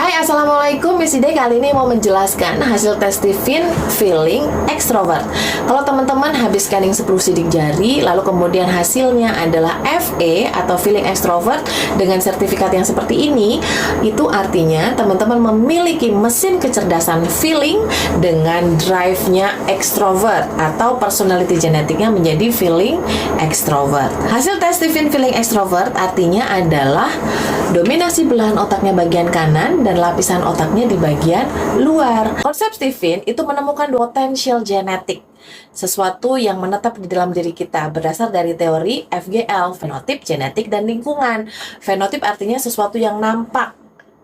Hai, Assalamualaikum. Miss Ide kali ini mau menjelaskan hasil tes Tiffin Feeling Extrovert. Kalau teman-teman habis scanning 10 sidik jari, lalu kemudian hasilnya adalah FE atau Feeling Extrovert dengan sertifikat yang seperti ini, itu artinya teman-teman memiliki mesin kecerdasan feeling dengan drive-nya extrovert atau personality genetiknya menjadi Feeling Extrovert. Hasil tes Tiffin Feeling Extrovert artinya adalah dominasi belahan otaknya bagian kanan dan lapisan otaknya di bagian luar. Konsep Tiffin itu menemukan potential genetik, sesuatu yang menetap di dalam diri kita berdasar dari teori FGL, fenotip, genetik, dan lingkungan. Fenotip artinya sesuatu yang nampak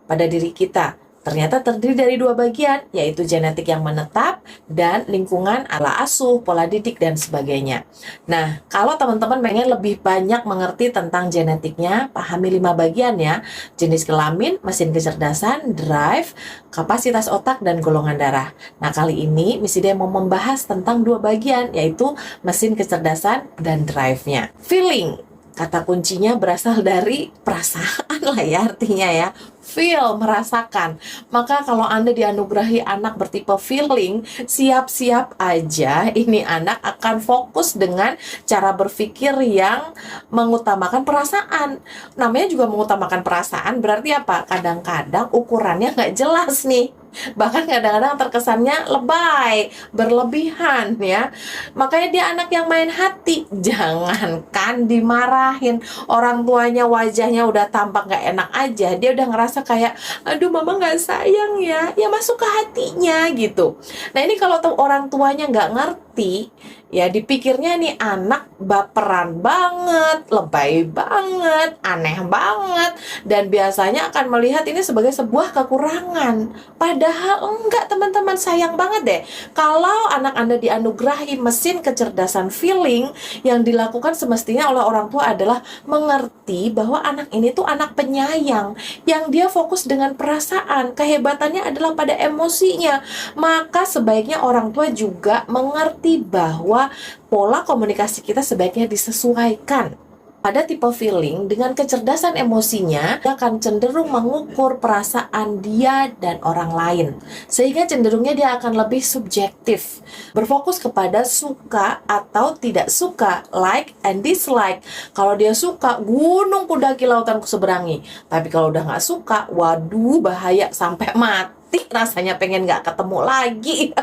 pada diri kita. Ternyata terdiri dari dua bagian, yaitu genetik yang menetap dan lingkungan ala asuh, pola didik, dan sebagainya. Nah, kalau teman-teman pengen lebih banyak mengerti tentang genetiknya, pahami 5 bagian ya. Jenis kelamin, mesin kecerdasan, drive, kapasitas otak, dan golongan darah. Nah, kali ini Miss Ide mau membahas tentang 2 bagian, yaitu mesin kecerdasan dan drive-nya. Feeling. Kata kuncinya berasal dari perasaan lah ya, artinya ya. Feel, merasakan. Maka kalau Anda dianugerahi anak bertipe feeling, siap-siap aja ini anak akan fokus dengan cara berpikir yang mengutamakan perasaan. Namanya juga mengutamakan perasaan, berarti apa? Kadang-kadang ukurannya nggak jelas nih. Bahkan kadang-kadang terkesannya lebay, berlebihan ya. Makanya dia anak yang main hati. Jangankan dimarahin, orang tuanya wajahnya udah tampak gak enak aja, dia udah ngerasa kayak, aduh mama gak sayang ya, ya masuk ke hatinya gitu. Nah ini kalau orang tuanya gak ngerti, ya dipikirnya nih anak baperan banget, lebay banget, aneh banget, dan biasanya akan melihat ini sebagai sebuah kekurangan. Padahal enggak teman-teman, sayang banget deh kalau anak Anda dianugerahi mesin kecerdasan feeling. Yang dilakukan semestinya oleh orang tua adalah mengerti bahwa anak ini tuh anak penyayang, yang dia fokus dengan perasaan, kehebatannya adalah pada emosinya. Maka sebaiknya orang tua juga mengerti bahwa pola komunikasi kita sebaiknya disesuaikan. Pada tipe feeling, dengan kecerdasan emosinya, dia akan cenderung mengukur perasaan dia dan orang lain. Sehingga cenderungnya dia akan lebih subjektif, berfokus kepada suka atau tidak suka, like and dislike. Kalau dia suka, gunung kudaki lautan kuseberangi. Tapi kalau udah nggak suka, waduh bahaya, sampai mati rasanya pengen nggak ketemu lagi.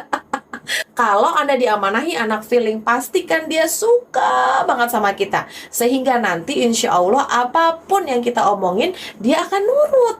Kalau Anda diamanahi anak feeling, pastikan dia suka banget sama kita. Sehingga nanti insya Allah apapun yang kita omongin, dia akan nurut.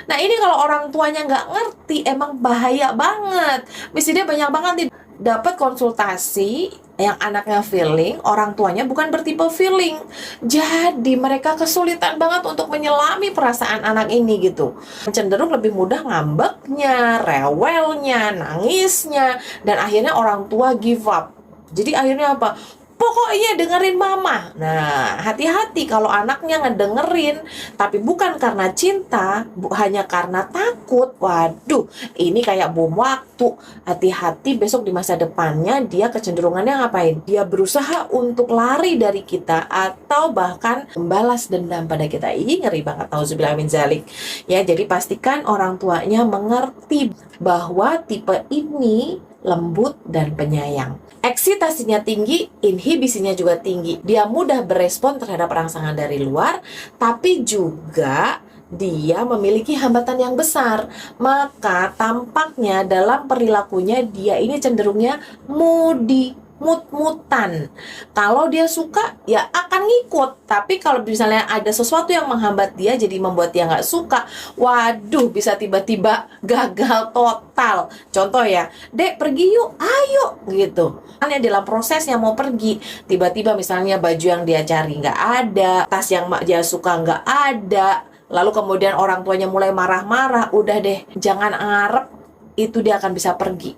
Nah ini kalau orang tuanya nggak ngerti, emang bahaya banget. Misalnya banyak banget nih dapat konsultasi yang anaknya feeling, orang tuanya bukan bertipe feeling. Jadi mereka kesulitan banget untuk menyelami perasaan anak ini gitu. Cenderung lebih mudah ngambeknya, rewelnya, nangisnya, dan akhirnya orang tua give up. Jadi akhirnya apa? Pokoknya dengerin mama. Nah, hati-hati kalau anaknya ngedengerin, tapi bukan karena cinta, hanya karena takut. Waduh, ini kayak bom waktu. Hati-hati besok di masa depannya dia kecenderungannya ngapain? Dia berusaha untuk lari dari kita atau bahkan membalas dendam pada kita. Ih, ngeri banget, nauzubillah min zalik. Ya, jadi pastikan orang tuanya mengerti bahwa tipe ini lembut dan penyayang. Eksitasinya tinggi, inhibisinya juga tinggi. Dia mudah berespon terhadap rangsangan dari luar, tapi juga dia memiliki hambatan yang besar. Maka tampaknya dalam perilakunya dia ini cenderungnya moody, mut-mutan. Kalau dia suka, ya akan ngikut. Tapi kalau misalnya ada sesuatu yang menghambat dia, jadi membuat dia nggak suka, waduh, bisa tiba-tiba gagal total. Contoh ya, dek pergi yuk, ayo, gitu. Hanya dalam prosesnya mau pergi, tiba-tiba misalnya baju yang dia cari nggak ada, tas yang dia suka nggak ada, lalu kemudian orang tuanya mulai marah-marah, udah deh, jangan ngarep, itu dia akan bisa pergi.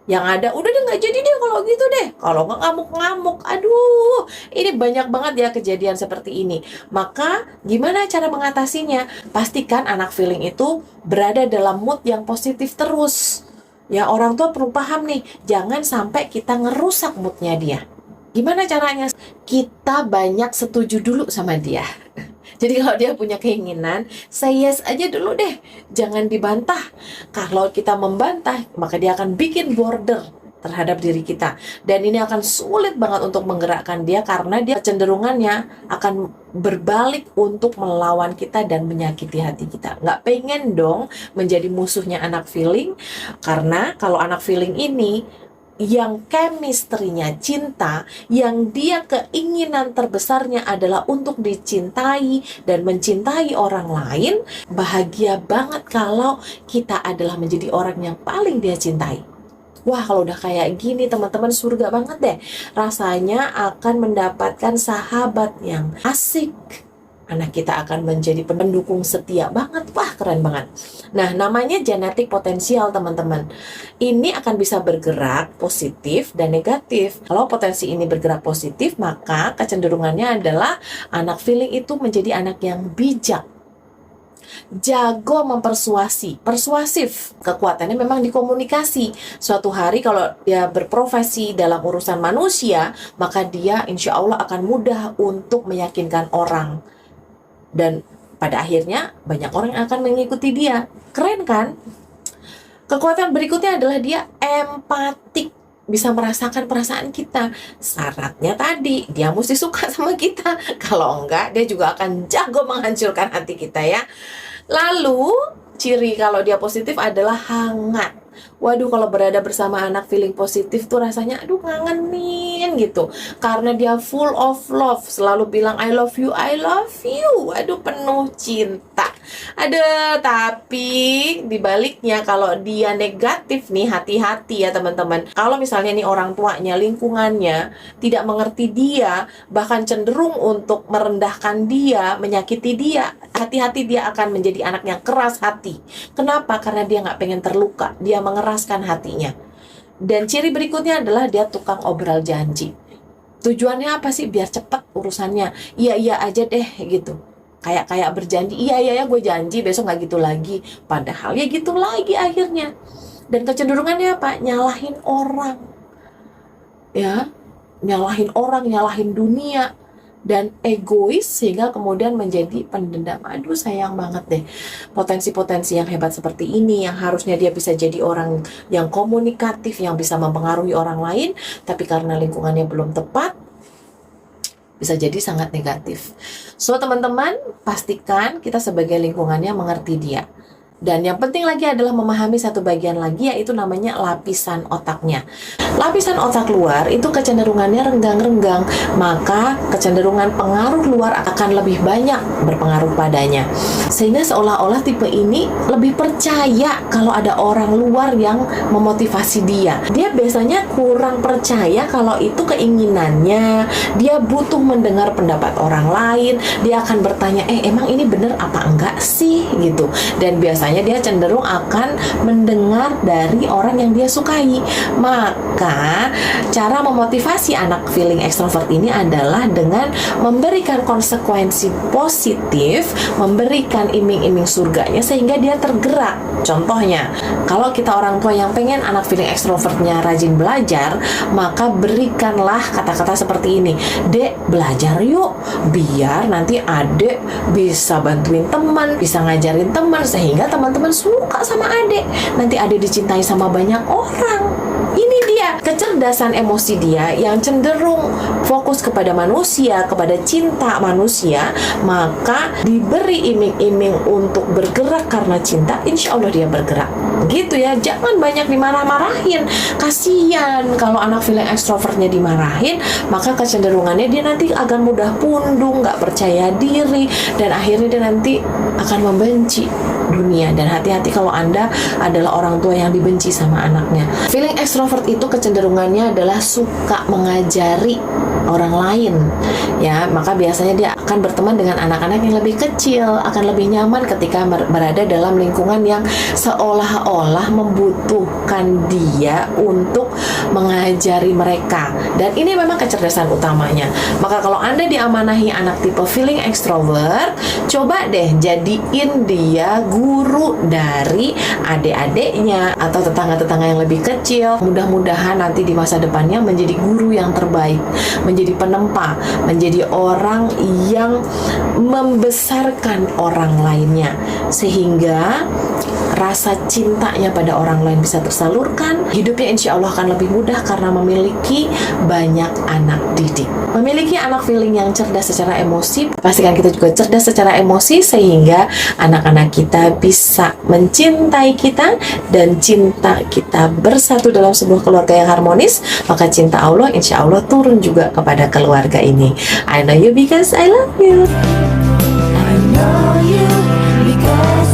Yang ada, udah deh nggak jadi deh kalau gitu deh. Kalau nggak ngamuk-ngamuk, aduh, ini banyak banget ya kejadian seperti ini. Maka gimana cara mengatasinya? Pastikan anak feeling itu berada dalam mood yang positif terus. Ya orang tua perlu paham nih, jangan sampai kita ngerusak moodnya dia. Gimana caranya? Kita banyak setuju dulu sama dia. Jadi kalau dia punya keinginan, say yes aja dulu deh, jangan dibantah. Kalau kita membantah, maka dia akan bikin border terhadap diri kita, dan ini akan sulit banget untuk menggerakkan dia karena dia kecenderungannya akan berbalik untuk melawan kita dan menyakiti hati kita. Nggak pengen dong menjadi musuhnya anak feeling, karena kalau anak feeling ini yang chemistry-nya cinta, yang dia keinginan terbesarnya adalah untuk dicintai dan mencintai orang lain, bahagia banget kalau kita adalah menjadi orang yang paling dia cintai. Wah, kalau udah kayak gini teman-teman, surga banget deh. Rasanya akan mendapatkan sahabat yang asik. Anak kita akan menjadi pendukung setia banget. Wah, keren banget. Nah, namanya genetik potensial teman-teman. Ini akan bisa bergerak positif dan negatif. Kalau potensi ini bergerak positif, maka kecenderungannya adalah anak feeling itu menjadi anak yang bijak, jago mempersuasi, persuasif. Kekuatannya memang di komunikasi. Suatu hari kalau dia berprofesi dalam urusan manusia, maka dia insya Allah akan mudah untuk meyakinkan orang. Dan pada akhirnya banyak orang yang akan mengikuti dia. Keren kan? Kekuatan berikutnya adalah dia empatik, bisa merasakan perasaan kita. Syaratnya tadi, dia mesti suka sama kita. Kalau enggak, dia juga akan jago menghancurkan hati kita ya. Lalu, ciri kalau dia positif adalah hangat. Waduh, kalau berada bersama anak feeling positif tuh rasanya aduh ngangenin gitu. Karena dia full of love, selalu bilang I love you, I love you. Aduh, penuh cinta. Ada, tapi dibaliknya kalau dia negatif nih, hati-hati ya teman-teman. Kalau misalnya nih orang tuanya, lingkungannya tidak mengerti dia, bahkan cenderung untuk merendahkan dia, menyakiti dia, hati-hati, dia akan menjadi anak yang keras hati. Kenapa? Karena dia nggak pengen terluka, dia mengeraskan hatinya. Dan ciri berikutnya adalah dia tukang obral janji. Tujuannya apa sih? Biar cepat urusannya. Iya aja deh gitu. Kayak berjanji, iya ya gue janji besok nggak gitu lagi. Padahal ya gitu lagi akhirnya. Dan kecenderungannya apa? Nyalahin orang. Ya, nyalahin orang, nyalahin dunia. Dan egois sehingga kemudian menjadi pendendam. Aduh, sayang banget deh. Potensi-potensi yang hebat seperti ini, yang harusnya dia bisa jadi orang yang komunikatif, yang bisa mempengaruhi orang lain, tapi karena lingkungannya belum tepat, bisa jadi sangat negatif. So, teman-teman, pastikan kita sebagai lingkungannya mengerti dia. Dan yang penting lagi adalah memahami satu bagian lagi, yaitu namanya lapisan otaknya. Lapisan otak luar itu kecenderungannya renggang-renggang, maka kecenderungan pengaruh luar akan lebih banyak berpengaruh padanya. Sehingga seolah-olah tipe ini lebih percaya kalau ada orang luar yang memotivasi dia. Dia biasanya kurang percaya kalau itu keinginannya. Dia butuh mendengar pendapat orang lain. Dia akan bertanya, emang ini bener apa enggak sih? Gitu. Dan biasanya dia cenderung akan mendengar dari orang yang dia sukai. Maka cara memotivasi anak feeling extrovert ini adalah dengan memberikan konsekuensi positif, memberikan iming-iming surganya sehingga dia tergerak. Contohnya, kalau kita orang tua yang pengen anak feeling extrovertnya rajin belajar, maka berikanlah kata-kata seperti ini. Dek, belajar yuk, biar nanti adek bisa bantuin teman, bisa ngajarin teman, sehingga teman-teman suka sama adek. Nanti adek dicintai sama banyak orang. Ini dia kecerdasan emosi dia yang cenderung fokus kepada manusia, kepada cinta manusia. Maka diberi iming-iming untuk bergerak karena cinta, insya Allah dia bergerak. Gitu ya, jangan banyak dimarah-marahin. Kasian kalau anak feeling extrovertnya dimarahin, maka kecenderungannya dia nanti akan mudah pundung, gak percaya diri, dan akhirnya dia nanti akan membenci dunia. Dan hati-hati kalau Anda adalah orang tua yang dibenci sama anaknya. Feeling extrovert itu kecenderungannya adalah suka mengajari orang lain, ya, maka biasanya dia akan berteman dengan anak-anak yang lebih kecil, akan lebih nyaman ketika berada dalam lingkungan yang seolah-olah membutuhkan dia untuk mengajari mereka. Dan ini memang kecerdasan utamanya. Maka kalau Anda diamanahi anak tipe feeling extrovert, coba deh jadiin dia guru dari adik-adiknya atau tetangga-tetangga yang lebih kecil. Mudah-mudahan nanti di masa depannya menjadi guru yang terbaik, menjadi penempa, menjadi orang yang membesarkan orang lainnya, sehingga rasa cintanya pada orang lain bisa tersalurkan. Hidupnya insya Allah akan lebih mudah karena memiliki banyak anak didik. Memiliki anak feeling yang cerdas secara emosi, pastikan kita juga cerdas secara emosi, sehingga anak-anak kita bisa mencintai kita, dan cinta kita bersatu dalam sebuah keluarga yang harmonis. Maka cinta Allah insya Allah turun juga kepada keluarga ini. I know you because I love you. I know you because